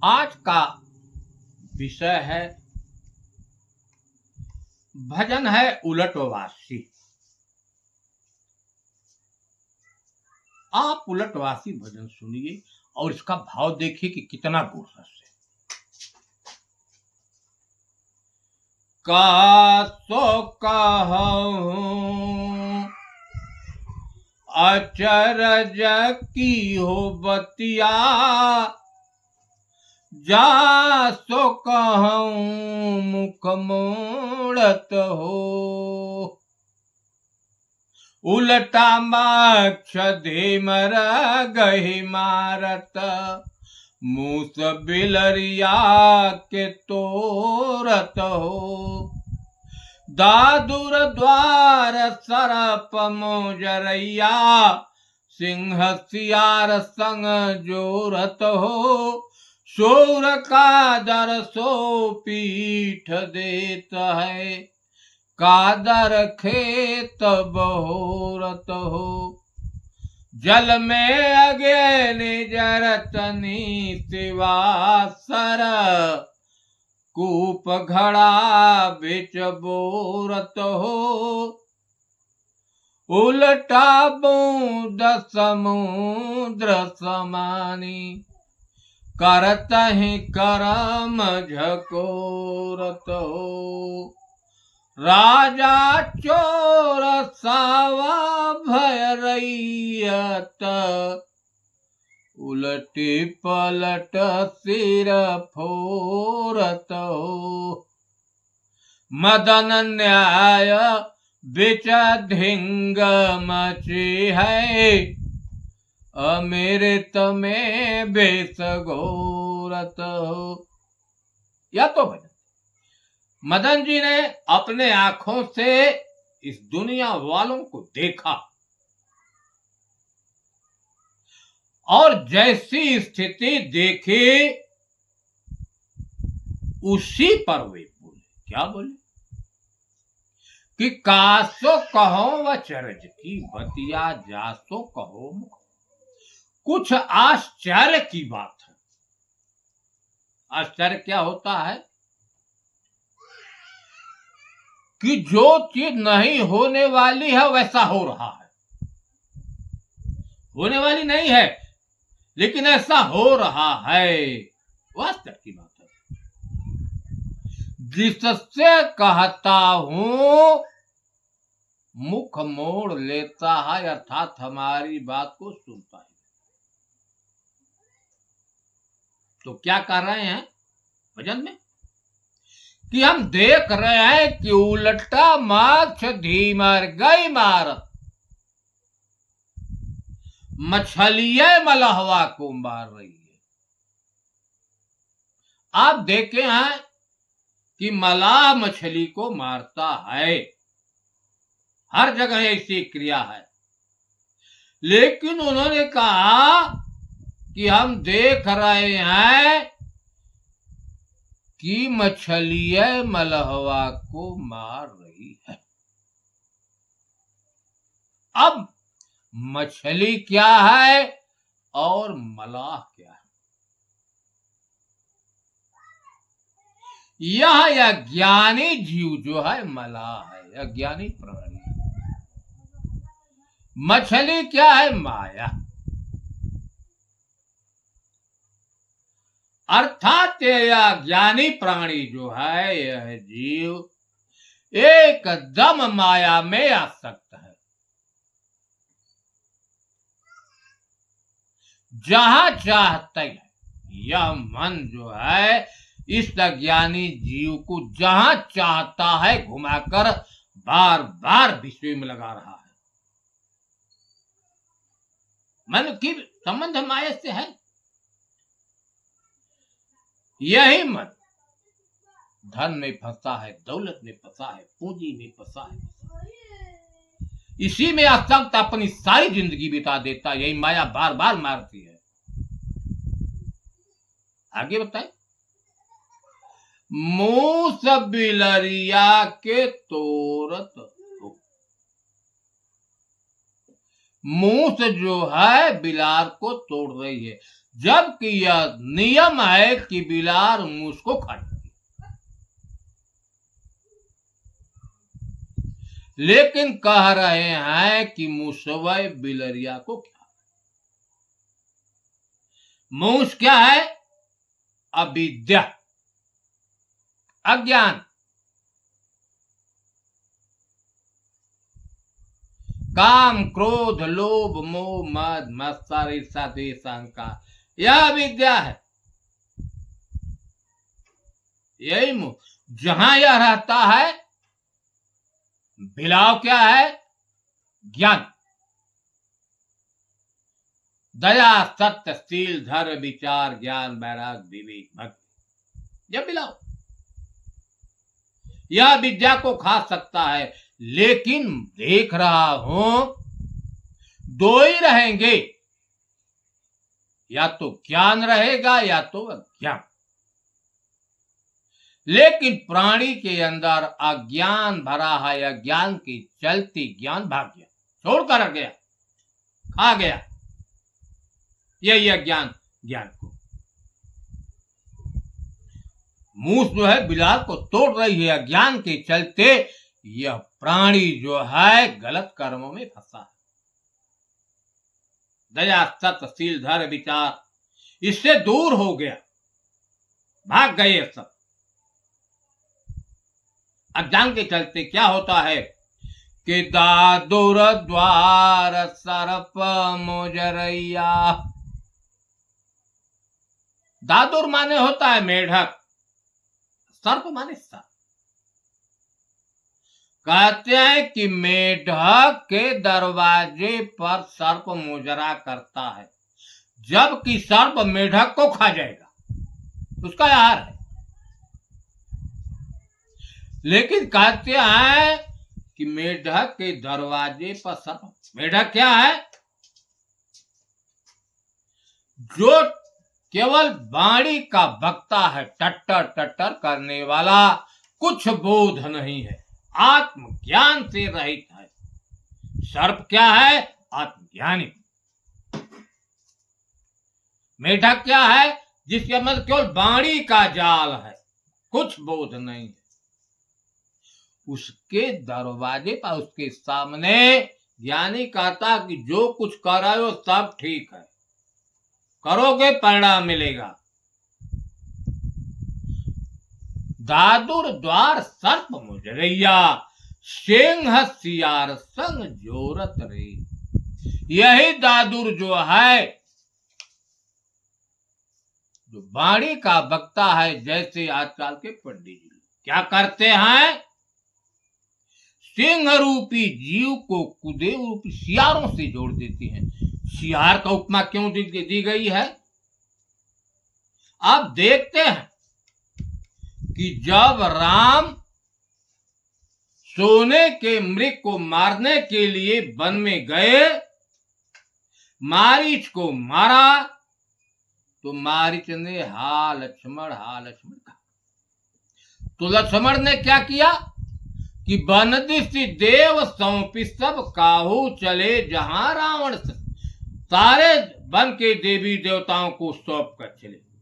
आज का विषय है भजन है उलटवासी। आप उलटवासी भजन सुनिए और इसका भाव देखिए कि कितना गोरस है। का सो कहूं अचरज की हो बतिया, जा सो कहूं मुख मोड़त हो। उलटा माक्ष धीमर गही मारत, मूस बिलरिया के तोरत हो। दादुर द्वार सरप मोजरैया, सिंह सियार संग जोरत हो। शोर का दर सो पीठ देत है, कादर खेत बहोरत हो। जल में अगे निजरत सिवा सर, कूप घड़ा बिच बोरत हो। उलटा बूंद समुद्र समानी, करतहि करम झकोरत हो। राजा चोर सावा भय रैयत, उलटी पलट सिर फोरत हो। मदन न्याय बिच धिंग मची है, अमृत में बेस घोरत हो। या तो भजन मदन जी ने अपने आंखों से इस दुनिया वालों को देखा और जैसी स्थिति देखी उसी पर वे बोले। क्या बोले कि कासो कहो वचरज की बतिया, जासो कहो मुख। कुछ आश्चर्य की बात है। आश्चर्य क्या होता है कि जो चीज नहीं होने वाली है वैसा हो रहा है। होने वाली नहीं है लेकिन ऐसा हो रहा है, वास्तव की बात है। जिससे कहता हूं मुख मोड़ लेता है, अर्थात हमारी बात को सुनता है। तो क्या कर रहे हैं भजन में कि हम देख रहे हैं कि उलटा माक्ष धीमर गई मारत, मछलियां मलहवा को मार रही है। आप देखे हैं कि मलाह मछली को मारता है, हर जगह ऐसी क्रिया है। लेकिन उन्होंने कहा कि हम देख रहे हैं कि मछलियां मलहवा को मार रही है। अब मछली क्या है और मलाह क्या है? यह अज्ञानी जीव जो है मलाह है, अज्ञानी प्राणी। मछली क्या है? माया। अर्थात यह ज्ञानी प्राणी जो है, यह जीव एकदम माया में आसक्त है। जहां चाहते है यह मन जो है इस अज्ञानी जीव को जहां चाहता है घुमाकर बार बार विषय में लगा रहा है। मन की संबंध माया से है। यही मन धन में फंसा है, दौलत में फंसा है, पूंजी में फंसा है, इसी में आसक्त अपनी सारी जिंदगी बिता देता है। यही माया बार बार मारती है। आगे बताए, मूस बिलरिया के तोरत हो। मूस जो है बिलार को तोड़ रही है। जबकि यह नियम है कि बिलार मूस को खाती है। लेकिन कह रहे हैं कि मूसवय बिलरिया को क्या। मूस क्या है? अविद्या, अज्ञान। काम, क्रोध, लोभ, मोह, मद, मत्सर, ईर्ष्या, द्वेष, अहंकार, यह विद्या है। यही मोह। जहां यह रहता है, बिलाव क्या है? ज्ञान। दया, सत्य, शील, धर्म, विचार, ज्ञान, वैराग, विवेक, भक्ति, यह बिलाव। यह विद्या को खा सकता है। लेकिन देख रहा हूं दो ही रहेंगे, या तो ज्ञान रहेगा या तो अज्ञान। लेकिन प्राणी के अंदर अज्ञान भरा है। अज्ञान की चलती ज्ञान भाग गया, छोड़कर गया, खा गया। यही अज्ञान ज्ञान को। मूस जो है बिलार को तोड़ रही है अज्ञान के चलते। यह प्राणी जो है गलत कर्मों में फंसा है। दया, सत्य, शील, धर्म, विचार इससे दूर हो गया, भाग गए सब। अज्ञान के चलते क्या होता है कि दादुर द्वार सर्प मोजरैया। दादुर माने होता है मेढक, सर्प माने सर्प। कहते हैं कि मेढक के दरवाजे पर सर्प मोजरा करता है, जबकि सर्प मेढक को खा जाएगा, उसका आहार है। लेकिन कहते हैं कि मेढक के दरवाजे पर सर्प। मेढक क्या है? जो केवल वाणी का वक्ता है, टट्टर टट्टर करने वाला, कुछ बोध नहीं है, आत्मज्ञान से रहित है। सर्प क्या है? आत्मज्ञानी। मेढक क्या है? जिसके मतलब केवल वाणी का जाल है, कुछ बोध नहीं है। उसके दरवाजे पर, उसके सामने ज्ञानी कहता कि जो कुछ कर रहे हो सब ठीक है, करोगे परिणाम मिलेगा। दादुर द्वार सर्प मुजरैया, सिंह सियार संग जोरत रे। यही दादुर जो है, जो वाणी का वक्ता है, जैसे आजकल के पंडित जी क्या करते हैं, सिंह रूपी जीव को कुदेव रूपी सियारों से जोड़ देती हैं। सियार का उपमा क्यों दी गई है? आप देखते हैं कि जब राम सोने के मृग को मारने के लिए वन में गए, मारीच को मारा, तो मारीच ने हा लक्ष्मण कहा। तो लक्ष्मण ने क्या किया कि बनदिसी देव सौंपी सब काहू चले जहां रावण से। सारे वन के देवी देवताओं को सौंप कर चले।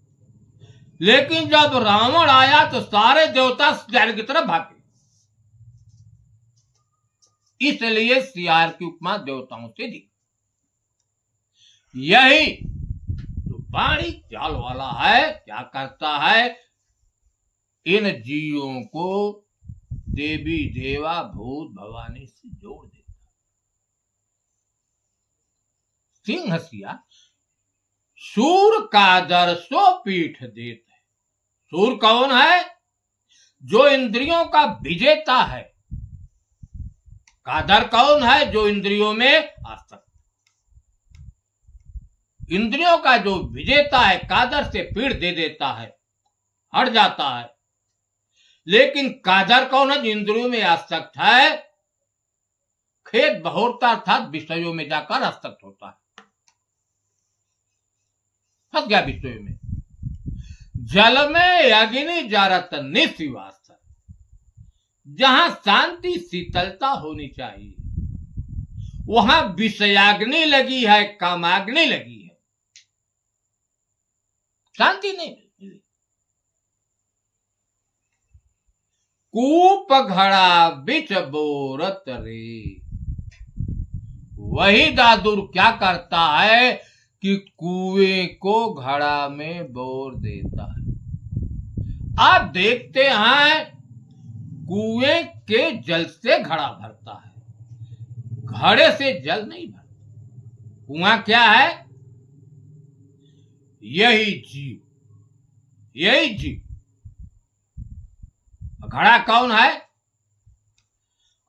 लेकिन जब रावण आया तो सारे देवता सियार की तरफ भागे। इसलिए सियार की उपमा देवताओं से दी। यही जो वाणी चाल वाला है, क्या करता है, इन जीवों को देवी देवा भूत भवानी से जोड़ देता। सिंह सिया सूर का दर सो पीठ देते। सूर कौन है? जो इंद्रियों का विजेता है। कादर कौन है? जो इंद्रियों में आसक्त। इंद्रियों का जो विजेता है, कादर से पीठ दे देता है, हट जाता है। लेकिन कादर कौन है? जो इंद्रियों में आसक्त है, खेत बहोरता अर्थात विषयों में जाकर आसक्त होता है, फंस गया विषयों में। जल में अग्नि जरत निशिवास। जहां शांति शीतलता होनी चाहिए, वहां विषयाग्नि लगी है, कामाग्नि लगी है। शांति नहीं मिली। कूप घड़ा बिच बोरत रे, वही दादुर क्या करता है कि कुएं को घड़ा में बोर देता है। आप देखते हैं कुएं के जल से घड़ा भरता है, घड़े से जल नहीं भरता। कुआं क्या है? यही जीव, यही जीव। घड़ा कौन है?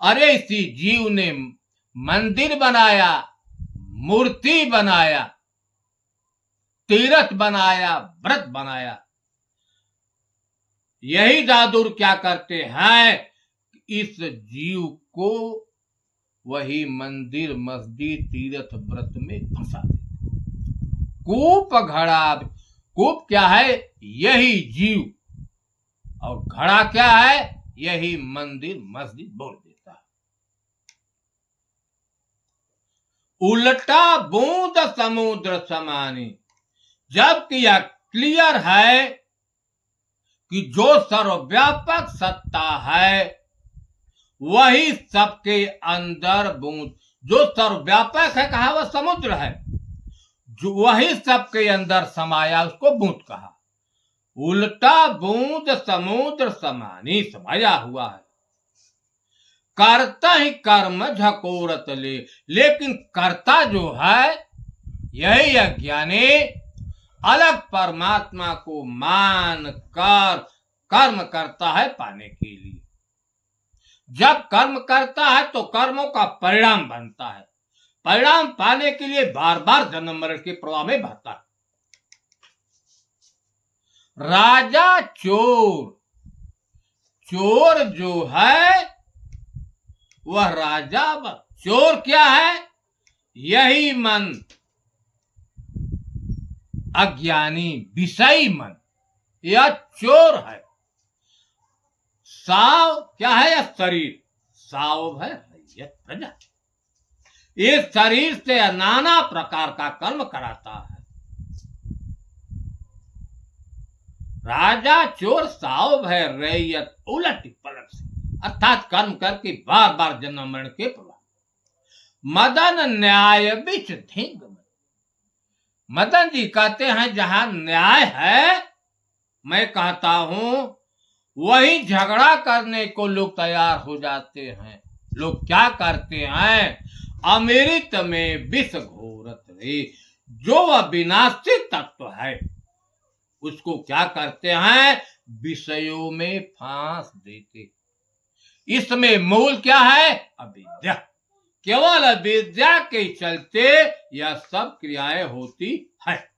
अरे इसी जीव ने मंदिर बनाया, मूर्ति बनाया, तीर्थ बनाया, व्रत बनाया। यही दादुर क्या करते हैं, इस जीव को वही मंदिर, मस्जिद, तीर्थ, व्रत में फंसा देते। कूप घड़ा, कूप क्या है? यही जीव, और घड़ा क्या है? यही मंदिर, मस्जिद बोल देता है। उल्टा बूंद समुद्र समानी, जबकि यह क्लियर है कि जो सर्वव्यापक सत्ता है वही सबके अंदर बूंद, जो सर्वव्यापक है कहा, वह समुद्र है, जो वही सबके अंदर समाया, उसको बूंद कहा। उल्टा बूंद समुद्र समानी, समाया हुआ है। करता ही कर्म झकोरत ले, लेकिन कर्ता जो है यही अज्ञानी अलग परमात्मा को मान कर कर्म करता है पाने के लिए। जब कर्म करता है तो कर्मों का परिणाम बनता है, परिणाम पाने के लिए बार बार जन्म मरण के प्रवाह में बहता है। राजा चोर, चोर जो है वह राजा, चोर क्या है? यही मन, अज्ञानी विषयी मन, यह चोर है। साव क्या है? यह शरीर, साव है रैयत प्रजा। इस शरीर से नाना प्रकार का कर्म कराता है। राजा चोर साव है रैयत उलट पलट से, अर्थात कर्म करके बार बार जन्म मरण के प्रभाव। मदन न्याय बिच धिंग, मदन जी कहते हैं जहां न्याय है, मैं कहता हूं वही झगड़ा करने को लोग तैयार हो जाते हैं। लोग क्या करते हैं? अमृत में विष घोरत रे, जो वह विनाशी तत्व है उसको क्या करते हैं? विषयों में फांस देते। इसमें मूल क्या है? अविद्या। केवल अविद्या के चलते यह सब क्रियाएं होती है।